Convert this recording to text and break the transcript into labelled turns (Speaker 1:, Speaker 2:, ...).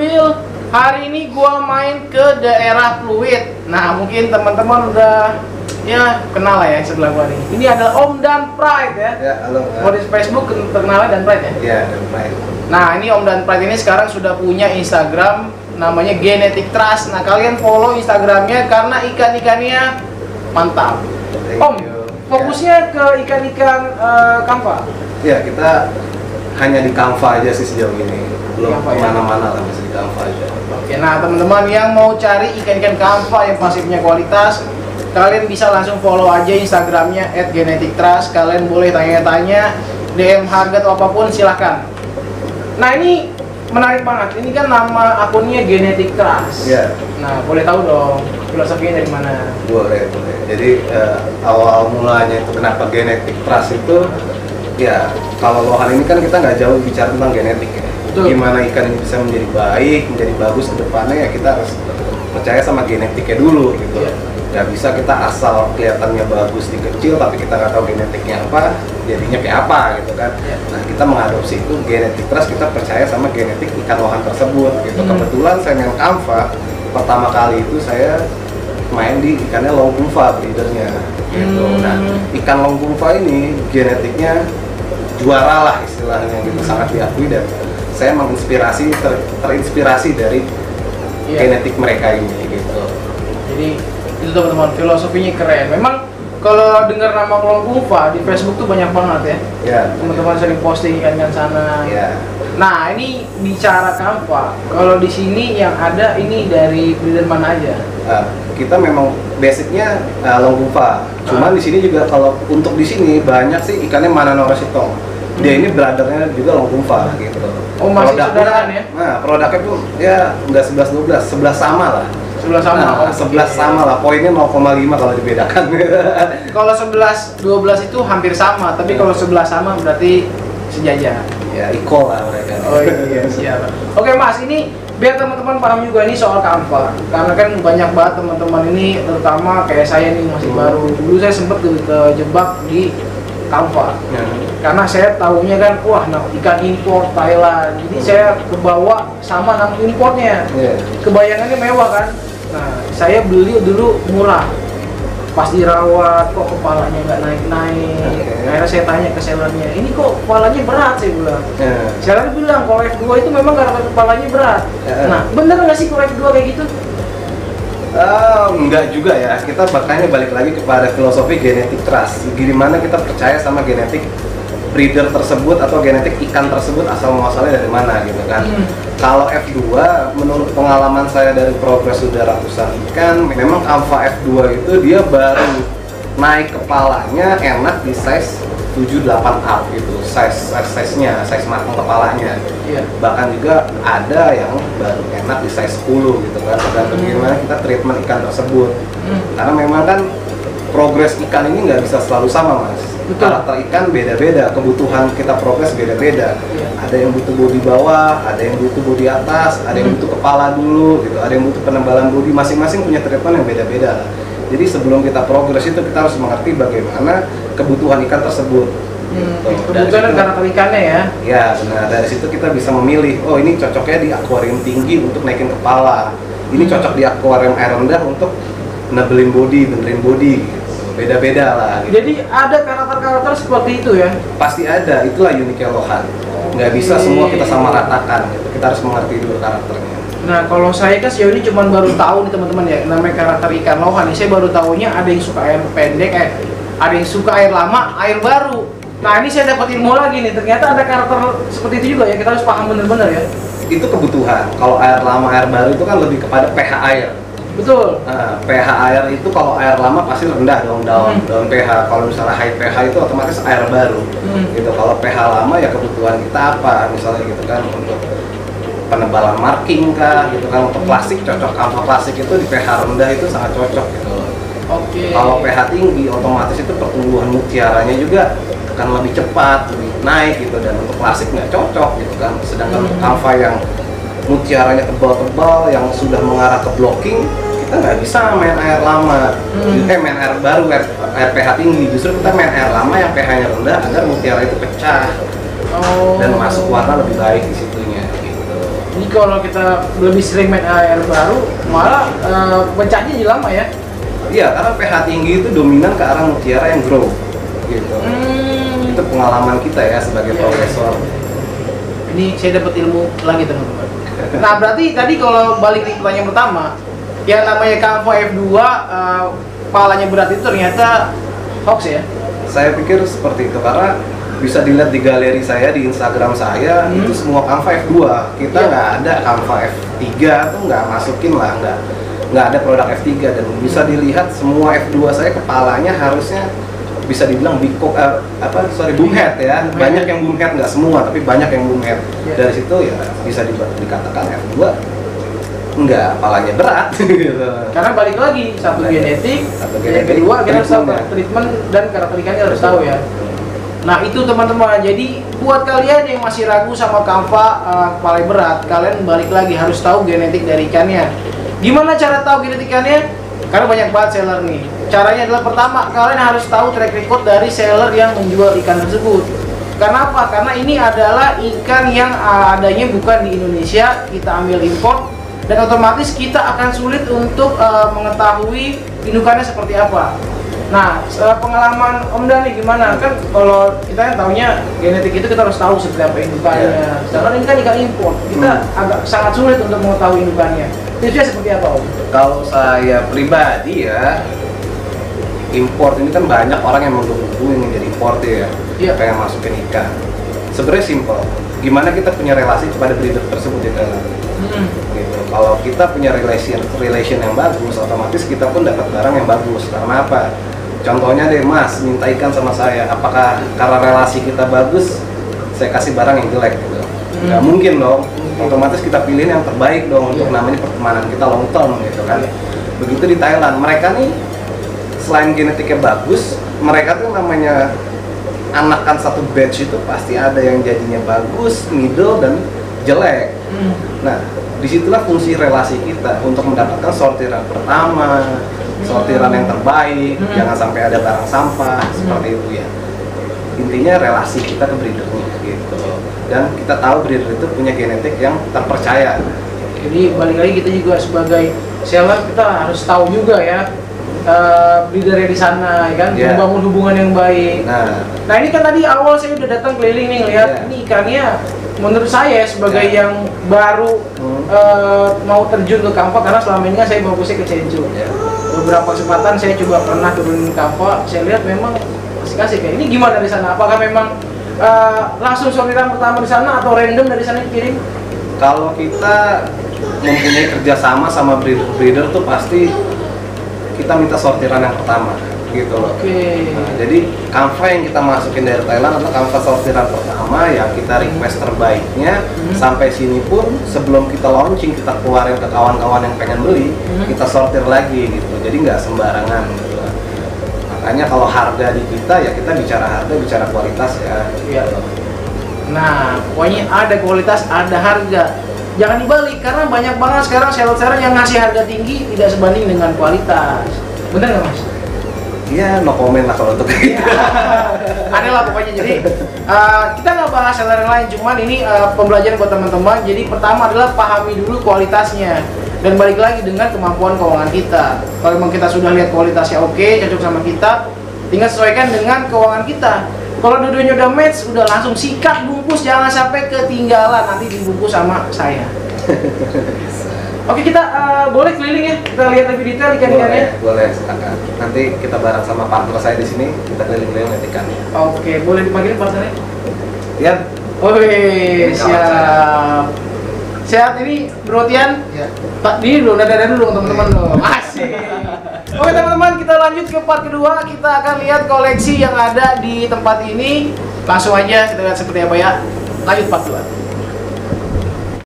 Speaker 1: Mil. Hari ini gua main ke daerah Pluit. Nah, mungkin teman-teman udah ya kenal lah ya sebelah gua nih. Ini adalah Om Dan Pride ya.
Speaker 2: Ya, halo.
Speaker 1: Kalau di Facebook terkenalnya Dan Pride ya?
Speaker 2: Iya, Dan Pride.
Speaker 1: Nah, ini Om Dan Pride ini sekarang sudah punya Instagram namanya Genetic Trust. Nah, kalian follow Instagramnya karena ikan-ikannya mantap. Om, fokusnya ke ikan-ikan kampa.
Speaker 2: Ya, kita hanya di Canva aja sih sejauh ini. Belum
Speaker 1: Canva ya?
Speaker 2: kemana-mana lah, masih di Canva aja.
Speaker 1: Oke, nah teman-teman yang mau cari ikan-ikan kampa yang pasifnya kualitas, kalian bisa langsung follow aja Instagramnya @genetictrust. Kalian boleh tanya-tanya, DM harga atau apapun silahkan. Nah, ini menarik banget. Ini kan nama akunnya Genetic Trust.
Speaker 2: Iya.
Speaker 1: Nah, boleh tahu dong filosofinya dari mana?
Speaker 2: Boleh. Jadi awal mulanya itu kenapa Genetic Trust itu, ya kalau lohan ini kan kita nggak jauh bicara tentang genetik ya.
Speaker 1: Betul.
Speaker 2: Gimana ikan ini bisa menjadi baik, menjadi bagus ke depannya, ya kita harus percaya sama genetiknya dulu gitu.
Speaker 1: Iya.
Speaker 2: Nggak bisa kita asal kelihatannya bagus di kecil tapi kita nggak tahu genetiknya apa, jadinya kayak apa gitu kan.
Speaker 1: Iya.
Speaker 2: Nah, kita mengadopsi itu Genetic Trust, kita percaya sama genetik ikan lohan tersebut gitu.
Speaker 1: Hmm.
Speaker 2: Kebetulan saya main Canva, pertama kali itu saya main di ikannya Longkumpa breedernya gitu. Nah, ikan Longkumpa ini genetiknya juara lah istilahnya gitu, sangat diakui, dan saya menginspirasi terinspirasi dari
Speaker 1: Iya.
Speaker 2: genetik mereka ini gitu.
Speaker 1: Jadi itu teman-teman, filosofinya keren. Memang kalau dengar nama Longkumpa di Facebook tuh banyak banget ya.
Speaker 2: Ya,
Speaker 1: Teman-teman sering posting ikan-ikan sana.
Speaker 2: ya.
Speaker 1: Nah, ini bicara kampa. Kalau di sini yang ada ini dari breeder mana aja?
Speaker 2: Kita memang basicnya Longkumpa. Cuman di sini juga kalau untuk di sini banyak sih ikannya Mananora Sitong. Dia ini brothernya juga Longkumpa gitu.
Speaker 1: Oh, masih
Speaker 2: Produknya,
Speaker 1: saudaraan ya?
Speaker 2: Nah, produknya tuh ya nggak 11-12, 11 sama lah.
Speaker 1: Sebelah sama.
Speaker 2: Nah,
Speaker 1: Oh,
Speaker 2: 11
Speaker 1: oke.
Speaker 2: sama lah, poinnya 0,5 kalau dibedakan.
Speaker 1: Kalau 11-12 itu hampir sama, tapi kalau 11 sama berarti sejajar.
Speaker 2: Ya, equal lah mereka.
Speaker 1: Oh iya, siap. Oke Mas, ini biar teman-teman paham juga ini soal kampa. Karena kan banyak banget teman-teman ini, terutama kayak saya nih masih baru. Dulu saya sempat kejebak di kampa.
Speaker 2: Ya.
Speaker 1: Karena saya tahunya kan, wah nah, ikan impor Thailand. Jadi saya kebawa sama nama importnya.
Speaker 2: Iya.
Speaker 1: Kebayangannya mewah kan. Nah, saya beli dulu murah. Pas dirawat kok kepalanya nggak naik-naik.
Speaker 2: Oke.
Speaker 1: Akhirnya saya tanya ke sellernya, ini kok kepalanya berat, saya bilang.
Speaker 2: Ya.
Speaker 1: Seller bilang kalau F2 itu memang karena kepalanya berat.
Speaker 2: Ya.
Speaker 1: Nah, bener nggak sih kalau F2 kayak gitu?
Speaker 2: Enggak juga ya, kita makanya balik lagi kepada filosofi Genetic Trust. Gimana kita percaya sama genetik breeder tersebut atau genetik ikan tersebut asal muasalnya dari mana gitu kan. Kalau F2, menurut pengalaman saya dari progres sudah ratusan ikan, memang alpha F2 itu dia baru naik kepalanya enak di size 7-8 up gitu, size-nya, size matang kepalanya.
Speaker 1: Iya.
Speaker 2: Bahkan juga ada yang baru enak di size 10 gitu kan, tergantung gimana kita treatment ikan tersebut. Karena memang kan progres ikan ini nggak bisa selalu sama mas.
Speaker 1: Betul.
Speaker 2: Karakter ikan beda-beda, kebutuhan kita progres beda-beda.
Speaker 1: Iya.
Speaker 2: Ada yang butuh bodi bawah, ada yang butuh bodi atas, ada yang butuh kepala dulu gitu, ada yang butuh penebalan bodi, masing-masing punya treatment yang beda-beda lah. Jadi sebelum kita progres itu kita harus mengerti bagaimana kebutuhan ikan tersebut. Gitu.
Speaker 1: Kebutuhan karakter ikannya ya.
Speaker 2: Ya, nah dari situ kita bisa memilih, oh ini cocoknya di akuarium tinggi untuk naikin kepala, ini cocok di akuarium air rendah untuk nebelin body, benerin body, gitu. Beda-beda lah. Gitu.
Speaker 1: Jadi ada karakter-karakter seperti itu ya.
Speaker 2: Pasti ada, itulah uniknya lohan. Nggak bisa semua kita sama ratakan, gitu. Kita harus mengerti dulu karakternya.
Speaker 1: Nah, kalau saya kan sejauh ini cuma baru tahu nih teman-teman ya, namanya karakter ikan lohan nih. Saya baru tahunya ada yang suka air pendek, ada yang suka air lama, air baru. Nah, ini saya dapat ilmu lagi nih. Ternyata ada karakter seperti itu juga ya. Kita harus paham bener-bener ya.
Speaker 2: Itu kebutuhan. Kalau air lama, air baru itu kan lebih kepada pH air.
Speaker 1: Betul.
Speaker 2: Nah, pH air itu kalau air lama pasti rendah dong, down pH. Kalau misalnya high pH itu otomatis air baru. Gitu. Kalau pH lama ya kebutuhan kita apa? Misalnya gitu kan untuk penebalan marking kah gitu kan, untuk plastik cocok. Alpha plastik itu di pH rendah itu sangat cocok gitu.
Speaker 1: Oke.
Speaker 2: Kalau pH tinggi otomatis itu pertumbuhan mutiaranya juga akan lebih cepat, lebih naik gitu, dan untuk plastik nggak cocok gitu kan. Sedangkan untuk alpha yang mutiaranya tebal-tebal yang sudah mengarah ke blocking, kita nggak bisa main air lama, main air baru, air pH tinggi. Justru kita main air lama yang pH-nya rendah agar mutiara itu pecah dan masuk warna lebih baik di situnya gitu.
Speaker 1: Ini kalau kita lebih sering main air baru, malah pecahnya jadi lama ya?
Speaker 2: Iya, karena pH tinggi itu dominan ke arah mutiara yang grow, gitu. Itu pengalaman kita ya sebagai profesor.
Speaker 1: Ini saya dapat ilmu lagi teman-teman. Nah berarti tadi kalau balik ke pertanyaan pertama, yang namanya Canva F2 palanya berat itu ternyata hoax ya?
Speaker 2: Saya pikir seperti itu karena bisa dilihat di galeri saya di Instagram saya itu semua Canva F2. Kita nggak ada Canva F3 tuh nggak masukin lah, nggak ada produk F3 dan bisa dilihat semua F2 saya kepalanya harusnya bisa dibilang boom head ya. Banyak yang boom head, nggak semua tapi banyak yang boom head. Dari situ ya bisa dikatakan F2 enggak, palanya berat gitu.
Speaker 1: Karena balik lagi, satu genetik, yang kedua kita harus tahu treatment dan karakteristiknya harus tahu ya. Nah itu teman-teman, jadi buat kalian yang masih ragu sama Canva kepala berat, kalian balik lagi harus tahu genetik dari ikannya. Gimana cara tahu genetik ikannya? Karena banyak banget seller nih. Caranya adalah pertama, kalian harus tahu track record dari seller yang menjual ikan tersebut. Karena apa? Karena ini adalah ikan yang adanya bukan di Indonesia, kita ambil import, dan otomatis kita akan sulit untuk mengetahui indukannya seperti apa. Nah, pengalaman Om Dani gimana? Kan kalau kita yang taunya genetik itu kita harus tahu seperti apa indukannya. Sedangkan ini kan ikan impor, kita agak sangat sulit untuk mengetahui indukannya. Tipsnya seperti apa Om?
Speaker 2: Kalau saya pribadi ya, import ini kan banyak orang yang menggebu-gebu ingin jadi importer ya.
Speaker 1: Iya.
Speaker 2: Kayak masukin ikan. Sebenarnya simple. Gimana kita punya relasi kepada breeder tersebut ya kan? Gitu. Kalau kita punya relation yang bagus, otomatis kita pun dapat barang yang bagus. Karena apa? Contohnya deh Mas, minta ikan sama saya. Apakah karena relasi kita bagus, saya kasih barang yang jelek gitu? Nggak mungkin dong. Otomatis kita pilih yang terbaik dong untuk namanya pertemanan kita long term gitu kan. Begitu di Thailand, mereka nih selain genetiknya bagus, mereka tuh namanya anakan satu batch itu pasti ada yang jadinya bagus, middle dan jelek. Nah, disitulah fungsi relasi kita untuk mendapatkan sortiran pertama, sortiran yang terbaik, jangan sampai ada barang sampah seperti itu ya. Intinya relasi kita ke breedernya gitu. Dan kita tahu breeder itu punya genetik yang terpercaya.
Speaker 1: Jadi balik lagi kita juga sebagai seller kita harus tahu juga ya breedernya di sana, ya kan, membangun hubungan yang baik. Nah ini kan tadi awal saya udah datang keliling nih lihat ini ikannya. Menurut saya sebagai yang baru mau terjun ke Canva, karena selama ini kan saya fokusnya ke Chenchu. Beberapa kesempatan saya coba pernah turunin Canva, saya lihat memang kasih kayak ini. Gimana di sana? Apakah memang langsung sortiran pertama di sana atau random dari sana dikirim?
Speaker 2: Kalau kita mempunyai kerjasama sama breeder tuh pasti kita minta sortiran yang pertama gitu loh. Nah, jadi Canva yang kita masukin dari Thailand adalah Canva sortiran pertama yang kita request terbaiknya. Sampai sini pun sebelum kita launching kita keluarin ke kawan-kawan yang pengen beli, kita sortir lagi gitu. Jadi nggak sembarangan gitu. Makanya kalau harga di kita ya kita bicara harga, bicara kualitas ya.
Speaker 1: Nah pokoknya ada kualitas, ada harga. Jangan dibalik, karena banyak banget sekarang seller-seller yang ngasih harga tinggi tidak sebanding dengan kualitas. Bener nggak Mas?
Speaker 2: Iya, no comment lah kalau untuk itu.
Speaker 1: Aneh lah pokoknya. Jadi kita nggak bahas seller yang lain, cuman ini pembelajaran buat teman-teman. Jadi pertama adalah pahami dulu kualitasnya dan balik lagi dengan kemampuan keuangan kita. Kalau memang kita sudah lihat kualitasnya oke, cocok sama kita, tinggal sesuaikan dengan keuangan kita. Kalau dua-duanya udah match, udah langsung sikat bungkus, jangan sampai ketinggalan nanti dibungkus sama saya. Oke, kita boleh keliling ya, kita lihat lebih detail ikan-ikannya.
Speaker 2: Boleh, silakan. Nanti kita bareng sama partner saya di sini, kita keliling-keliling lihat ikannya.
Speaker 1: Oke, boleh dipanggil partnernya?
Speaker 2: Tian.
Speaker 1: Oke, siap. Sehat ini Bro Tian?
Speaker 2: Ya.
Speaker 1: Pak, ini dulu, dadah dulu teman-teman loh. Masih. Oke teman-teman, kita lanjut ke part kedua. Kita akan lihat koleksi yang ada di tempat ini. Langsung aja kita lihat seperti apa ya. Lanjut part 2.